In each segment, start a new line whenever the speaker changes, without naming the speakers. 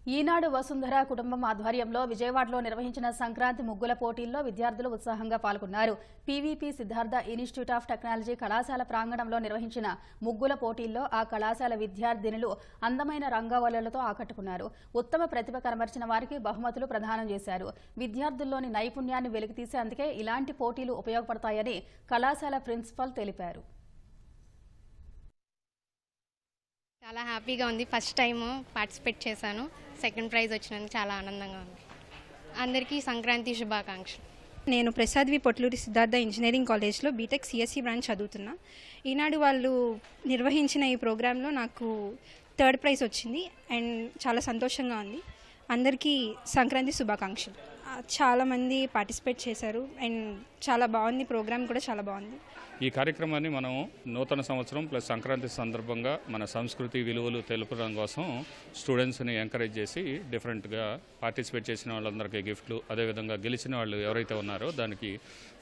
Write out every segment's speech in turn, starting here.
ఈనాడు వసుంధర కుటుంబం ఆధ్వర్యంలో విజయవాడలో నిర్వహించిన సంక్రాంతి ముగ్గుల పోటీల్లో విద్యార్థులు ఉత్సాహంగా పాల్గొన్నారు. PVP Siddhartha institute of technology కళాశాల ప్రాంగణంలో నిర్వహించిన ముగ్గుల పోటీల్లో ఆ కళాశాల విద్యార్థినులు అందమైన రంగవల్లులతో ఆకట్టుకున్నారు. ఉత్తమ ప్రతిభ కనబరిచిన వారికి బహుమతులు ప్రదానం చేశారు. విద్యార్థుల్లోని నైపుణ్యాన్ని వెలికితీసేందుకే ఇలాంటి పోటీలు ఉపయోగపడతాయని కళాశాల ప్రిన్సిపల్ తెలిపారు.
చాలా హ్యాపీగా ఉంది. ఫస్ట్ టైం పార్టిసిపేట్ చేశాను. సెకండ్ ప్రైజ్ వచ్చినందుకు చాలా ఆనందంగా ఉంది. అందరికీ సంక్రాంతి శుభాకాంక్షలు.
నేను ప్రసాద్వి పొట్లూరి సిద్ధార్థ ఇంజనీరింగ్ కాలేజ్లో బీటెక్ సిఎస్సి బ్రాంచ్ చదువుతున్నా. ఈనాడు వాళ్ళు నిర్వహించిన ఈ ప్రోగ్రాంలో నాకు థర్డ్ ప్రైజ్ వచ్చింది అండ్ చాలా సంతోషంగా ఉంది. అందరికీ సంక్రాంతి శుభాకాంక్షలు. చాలామంది పార్టిసిపేట్ చేశారు అండ్ చాలా బాగుంది. ప్రోగ్రామ్ కూడా చాలా బాగుంది.
ఈ కార్యక్రమాన్ని మనం నూతన సంవత్సరం ప్లస్ సంక్రాంతి సందర్భంగా మన సంస్కృతి విలువలు తెలుపడం కోసం స్టూడెంట్స్ని ఎంకరేజ్ చేసి డిఫరెంట్గా పార్టిసిపేట్ చేసిన వాళ్ళందరికీ గిఫ్ట్లు, అదేవిధంగా గెలిచిన వాళ్ళు ఎవరైతే ఉన్నారో దానికి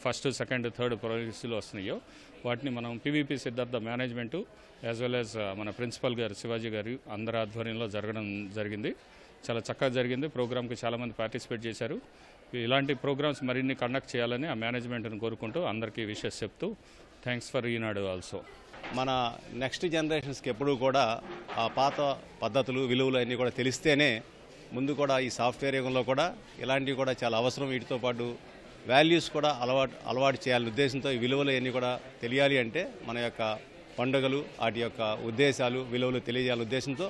ఫస్ట్, సెకండ్, థర్డ్ ప్రైజ్లు వస్తున్నాయో వాటిని మనం PVP Siddhartha management as well as మన ప్రిన్సిపల్ గారు శివాజీ గారు అందరి ఆధ్వర్యంలో జరగడం జరిగింది. చాలా చక్కగా జరిగింది. ప్రోగ్రామ్కి చాలామంది పార్టిసిపేట్ చేశారు. ఇలాంటి ప్రోగ్రామ్స్ మరిన్ని కండక్ట్ చేయాలని ఆ మేనేజ్మెంట్ని కోరుకుంటూ అందరికీ విషెస్ చెప్తూ థ్యాంక్స్ ఫర్ ఈనాడు ఆల్సో.
మన నెక్స్ట్ జనరేషన్స్కి ఎప్పుడూ కూడా ఆ పాత పద్ధతులు, విలువలు అన్నీ కూడా తెలిస్తేనే ముందు కూడా ఈ సాఫ్ట్వేర్ యుగంలో కూడా ఇలాంటివి కూడా చాలా అవసరం. వీటితో పాటు వాల్యూస్ కూడా అలవాటు చేయాలనే ఉద్దేశంతో ఈ విలువలు అన్నీ కూడా తెలియాలి అంటే మన యొక్క పండుగలు, వాటి యొక్క ఉద్దేశాలు, విలువలు తెలియజేయాలనే ఉద్దేశంతో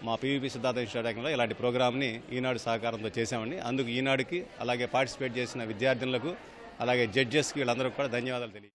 మా పీవీపీ సిద్ధార్థ ఇన్స్టిట్యూట్లో ఇలాంటి ప్రోగ్రామ్ని ఈనాడు సహకారంతో చేశామండి. అందుకు ఈనాడుకి అలాగే పార్టిసిపేట్ చేసిన విద్యార్థులకు అలాగే జడ్జెస్కి వీళ్ళందరికీ కూడా ధన్యవాదాలు తెలియ